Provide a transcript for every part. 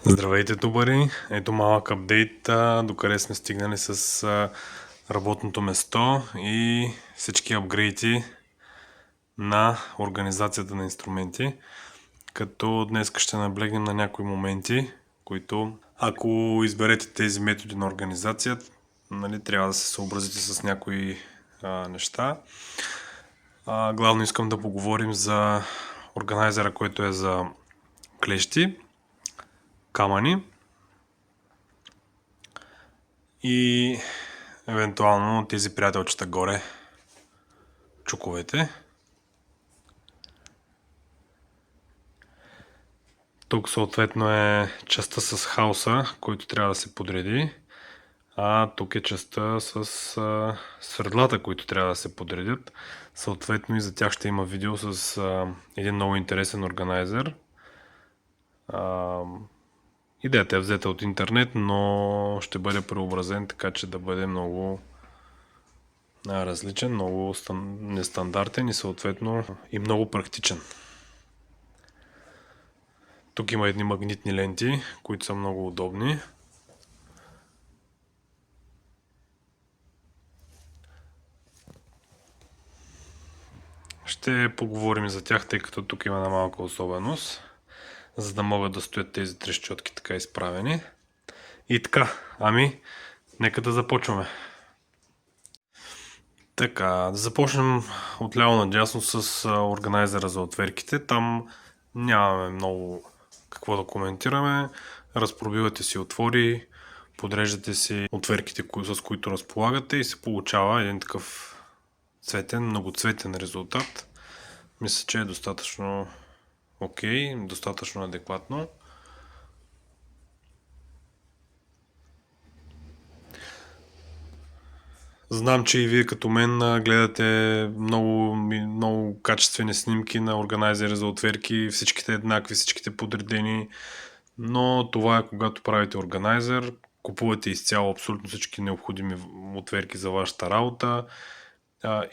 Здравейте, тубари! Ето малък апдейт, докъде сме стигнали с работното место и всички апгрейти на организацията на инструменти. Като днес ще наблегнем на някои моменти, които ако изберете тези методи на организация, трябва да се съобразите с някои неща. Главно искам да поговорим за органайзера, който е за клещи, камъни и евентуално тези приятелчета горе, чуковете. Тук съответно е частта с хаоса, който трябва да се подреди, а тук е частта с свердлата, които трябва да се подредят. Съответно и за тях ще има видео с един много интересен органайзер. Идеята е взета от интернет, но ще бъде преобразен така, че да бъде много различен, много нестандартен и съответно и много практичен. Тук има едни магнитни ленти, които са много удобни. Ще поговорим за тях, тъй като тук има една малка особеност, за да могат да стоят тези трещотки така изправени. И така, нека да започваме. Така, да започнем отляво надясно с органайзера за отверките. Там нямаме много какво да коментираме. Разпробивате си отвори, подреждате си отверките, с които разполагате и се получава един такъв цветен, многоцветен резултат. Мисля, че е достатъчно окей, достатъчно адекватно. Знам, че и вие като мен гледате много качествени снимки на органайзери за отверки, всичките еднакви, всичките подредени, но това е когато правите органайзер, купувате изцяло абсолютно всички необходими отверки за вашата работа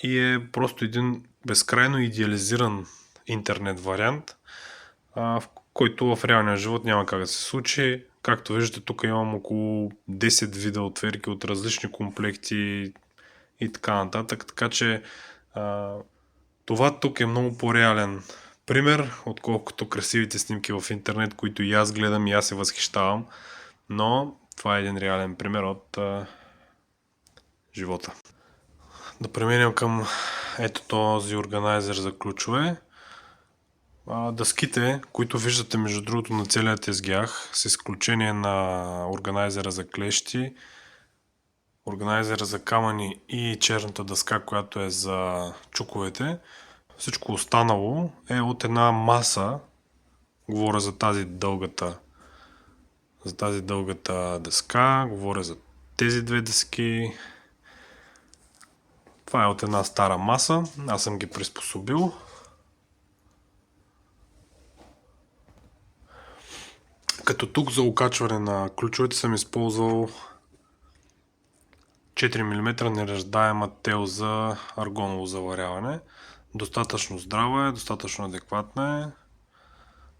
и е просто един безкрайно идеализиран интернет вариант, в който в реалния живот няма как да се случи. Както виждате, тук имам около 10 вида отверки от различни комплекти и така нататък. Така че това тук е много по-реален пример, отколкото красивите снимки в интернет, които и аз гледам и аз се възхищавам. Но това е един реален пример от живота. Да преминем към ето този органайзер за ключове. Дъските, които виждате между другото на целия тезгях, с изключение на органайзера за клещи, органайзера за камъни и черната дъска, която е за чуковете, всичко останало е от една маса. Говоря за тази дългата дъска, говоря за тези две дъски. Това е от една стара маса, аз съм ги приспособил. Като тук за окачване на ключовете съм използвал 4 мм неръждаема тел за аргоново заваряване. Достатъчно здрава е, достатъчно адекватна е.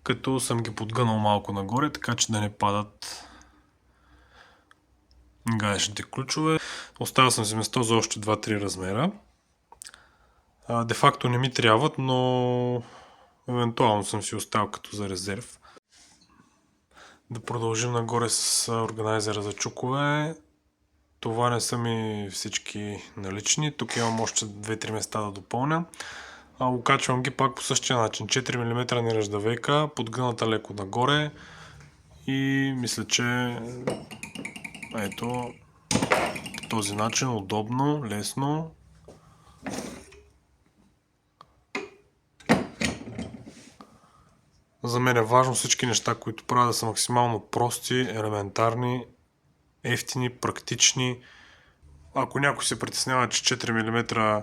Като съм ги подгънал малко нагоре, така че да не падат гаечните ключове. Оставил съм си место за още 2-3 размера. Де факто не ми трябват, но евентуално съм си оставил като за резерв. Да продължим нагоре с органайзера за чукове. Това не са ми всички налични. Тук имам още 2-3 места да допълня. Окачвам ги пак по същия начин. 4 мм нержавейка, подгъната леко нагоре и мисля, че ето по този начин удобно, лесно. За мен е важно всички неща, които правя, да са максимално прости, елементарни, евтини, практични. Ако някой се притеснява, че 4 мм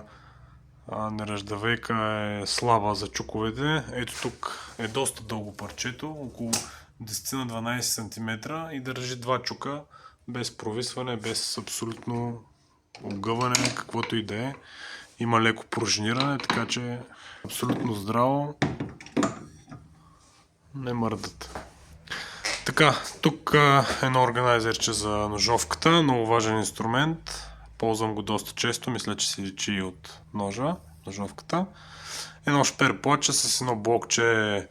неръждавейка е слаба за чуковете, ето тук е доста дълго парчето, около 10 на 12 см и държи 2 чука без провисване, без абсолютно обгъване, каквото и да е. Има леко пружиниране, така че абсолютно здраво, не мърдат. Така, тук едно органайзерче за ножовката, много важен инструмент. Ползвам го доста често, мисля, че се личи и от ножовката. Едно шперплаче с едно блокче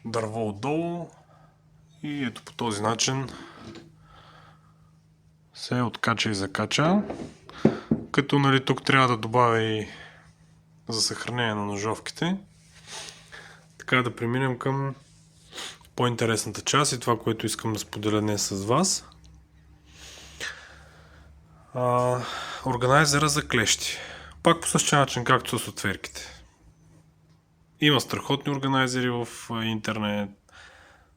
дърво отдолу и ето по този начин се откача и закача. Като нали, тук трябва да добавя и за съхранение на ножовките. Така да преминем към по-интересната част и това, което искам да споделя днес с вас. Органайзера за клещи. Пак по същия начин, както с отверките. Има страхотни органайзери в интернет,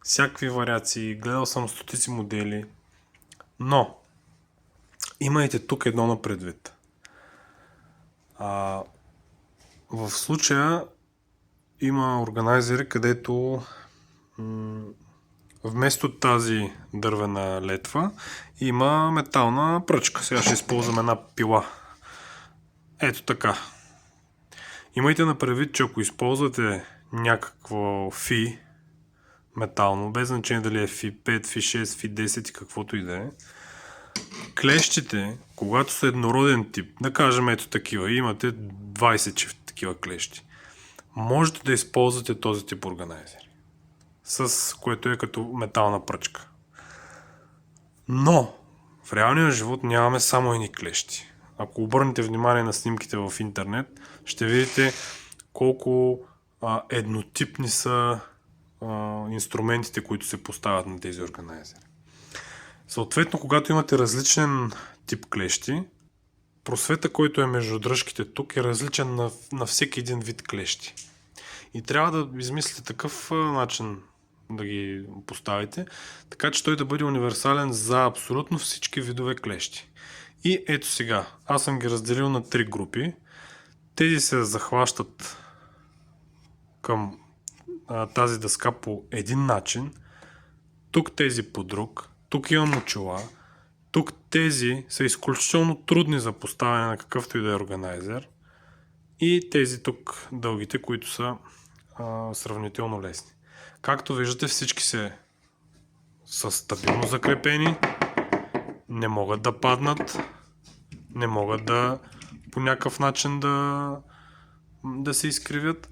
всякакви вариации, гледал съм стотици модели, но имайте тук едно на предвид. В случая има органайзери, където вместо тази дървена летва има метална пръчка. Сега ще използвам една пила. Ето така. Имайте на предвид, че ако използвате някакво фи метално, без значение дали е фи 5, фи 6, фи 10 и каквото и да е, клещите, когато са еднороден тип, да кажем ето такива, имате 20 такива клещи, можете да използвате този тип органайзери, с което е като метална пръчка. Но в реалния живот нямаме само едни клещи. Ако обърнете внимание на снимките в интернет, ще видите колко еднотипни са инструментите, които се поставят на тези органайзери. Съответно, когато имате различен тип клещи, просвета, който е между дръжките тук, е различен на всеки един вид клещи. И трябва да измислите такъв начин да ги поставите, така че той да бъде универсален за абсолютно всички видове клещи. И ето сега, аз съм ги разделил на 3 групи. Тези се захващат към тази дъска по един начин, тук тези по друг, тук имам очила, тук тези са изключително трудни за поставяне на какъвто и да е органайзер и тези тук дългите, които са сравнително лесни. Както виждате, всички са стабилно закрепени, не могат да паднат, не могат да по някакъв начин да се изкривят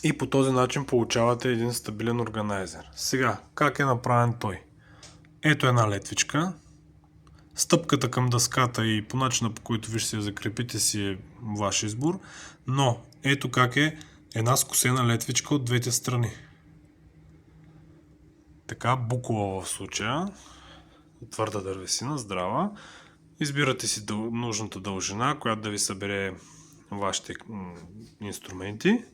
и по този начин получавате един стабилен органайзер. Сега, как е направен той? Ето една летвичка. Стъпката към дъската и по начина, по който виж се я закрепите, си е ваш избор, но ето как е една скосена летвичка от двете страни. Така, букова в случая, твърда дървесина, здрава. Избирате си нужната дължина, която да ви събере вашите инструменти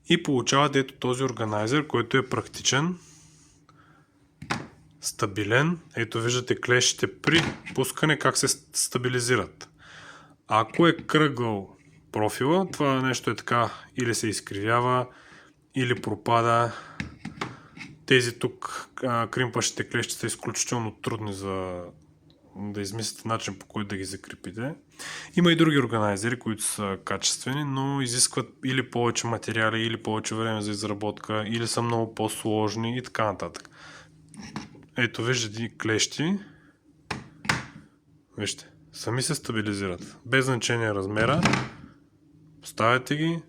и получавате ето този органайзер, който е практичен, стабилен. Ето виждате клещите при пускане как се стабилизират. Ако е кръгъл профила, това нещо е така или се изкривява, или пропада. Тези тук кримпащите клещи са изключително трудни за да измислите начин, по който да ги закрепите. Има и други органайзери, които са качествени, но изискват или повече материали, или повече време за изработка, или са много по-сложни и така нататък. Ето виждате клещи. Вижте, сами се стабилизират. Без значение размера. Поставяте ги.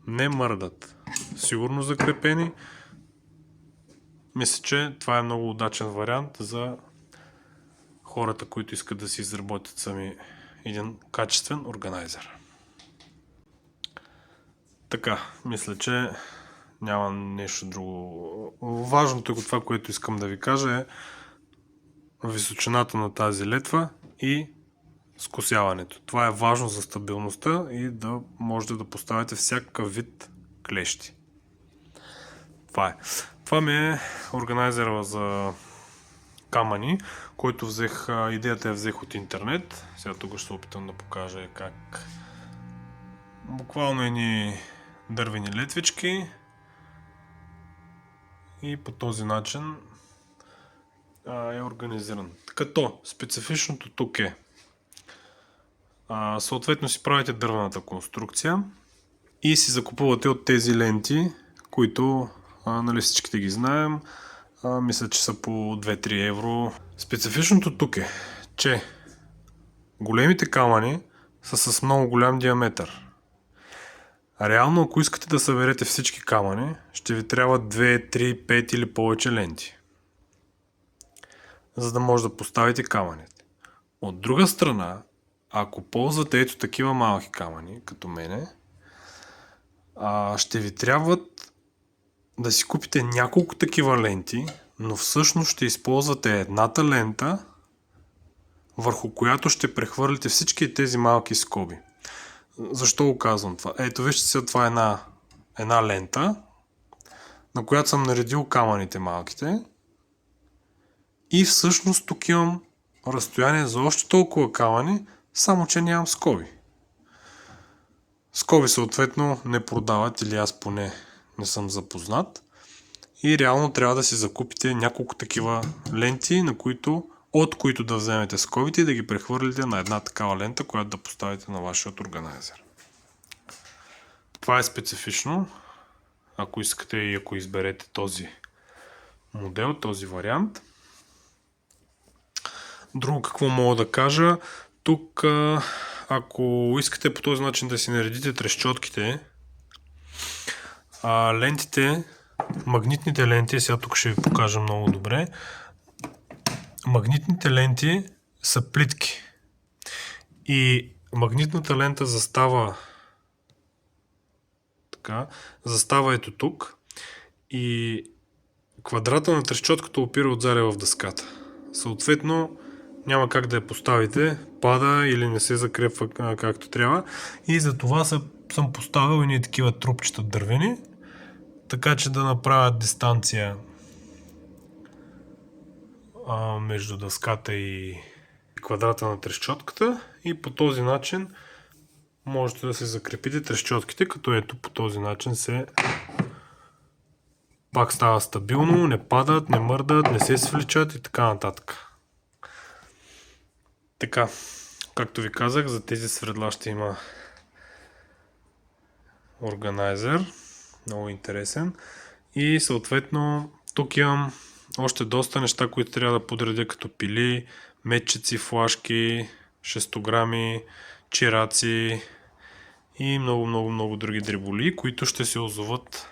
Не мърдат. Сигурно закрепени. Мисля, че това е много удачен вариант за хората, които искат да си изработят сами един качествен органайзер. Така, мисля, че няма нещо друго. Важното е това, което искам да ви кажа, е височината на тази летва и скосяването. Това е важно за стабилността и да можете да поставите всякакъв вид клещи. Това е. Това ми е органайзера за камъни, който идеята взех от интернет. Сега тук ще се опитам да покажа как буквално едни дървени летвички и по този начин е организиран. Като специфичното тук е съответно си правите дървената конструкция и си закупувате от тези ленти, които Нали всичките ги знаем. Мисля, че са по 2-3 евро. Специфичното тук е, че големите камъни са с много голям диаметър. Реално, ако искате да съберете всички камъни, ще ви трябва 2, 3, 5 или повече ленти, за да може да поставите камъните. От друга страна, ако ползвате ето такива малки камъни, като мене, ще ви трябват да си купите няколко такива ленти, но всъщност ще използвате едната лента, върху която ще прехвърлите всички тези малки скоби. Защо го казвам това? Ето вижте сега, това е една лента, на която съм наредил камъните малките. И всъщност тук имам разстояние за още толкова камъни, само че нямам скоби. Скоби съответно не продават, или аз поне не съм запознат. И реално трябва да си закупите няколко такива ленти, от които да вземете скобите и да ги прехвърлите на една такава лента, която да поставите на вашия органайзер. Това е специфично, ако искате и ако изберете този модел, този вариант. Друго какво мога да кажа, тук ако искате по този начин да си наредите трещотките, лентите, магнитните ленти, сега тук ще ви покажа много добре, магнитните ленти са плитки и магнитната лента застава ето тук и квадрата на трещотката опира отзаде в дъската. Съответно няма как да я поставите, пада или не се закрепва както трябва и затова съм поставил едни такива трупчета дървени, така че да направят дистанция между дъската и квадрата на трещотката и по този начин можете да се закрепите трещотките, като ето по този начин пак става стабилно, не падат, не мърдат, не се свличат и така нататък. Така, както ви казах, за тези свердла ще има органайзер, много интересен и съответно тук имам още доста неща, които трябва да подредя, като пили, метчици, флашки, шестограми, чираци и много други дреболи, които ще се озоват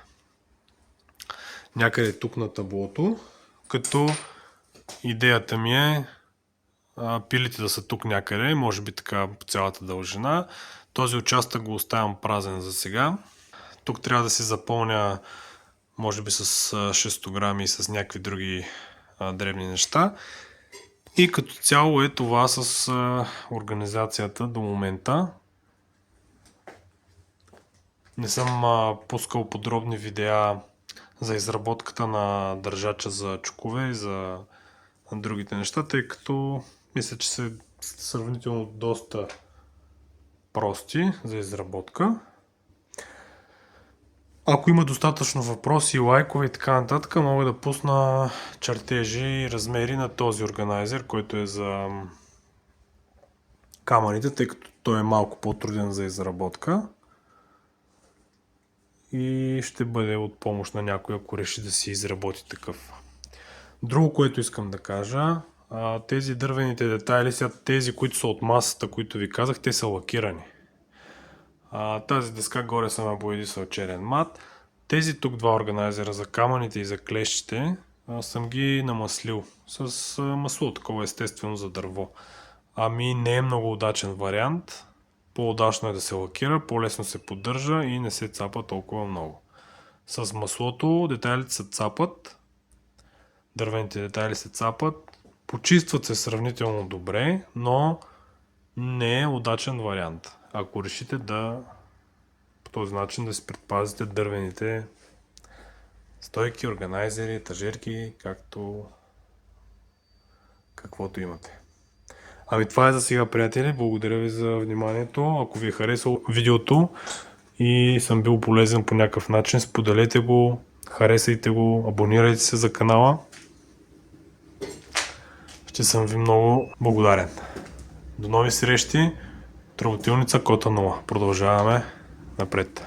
някъде тук на таблото, като идеята ми е пилите да са тук някъде, може би така по цялата дължина. Този участък го оставям празен за сега. Тук трябва да се запълня може би с шестограми и с някакви други дребни неща. И като цяло е това с организацията до момента. Не съм пускал подробни видеа за изработката на държача за чукове и за другите неща, тъй като мисля, че са сравнително доста прости за изработка. Ако има достатъчно въпроси, лайкове и така нататък, мога да пусна чертежи и размери на този органайзер, който е за камъните, тъй като той е малко по-труден за изработка. И ще бъде от помощ на някой, ако реши да си изработи такъв. Друго, което искам да кажа, тези дървените детайли, тези, които са от масата, които ви казах, те са лакирани. Тази дъска горе съм набоядисал черен мат. Тези тук два органайзера за камъните и за клещите съм ги намаслил с масло, такова естествено за дърво. Ами не е много удачен вариант. По-удачно е да се лакира, по-лесно се поддържа и не се цапа толкова много. С маслото детайлите се цапат, дървените детайли се цапат, почистват се сравнително добре, но не е удачен вариант. Ако решите по този начин да си предпазите дървените стойки, органайзери, етажерки, каквото имате. Ами това е за сега, приятели. Благодаря ви за вниманието. Ако ви е харесало видеото и съм бил полезен по някакъв начин, споделете го, харесайте го, абонирайте се за канала. Ще съм ви много благодарен. До нови срещи. Работилница Кота 0. Продължаваме напред.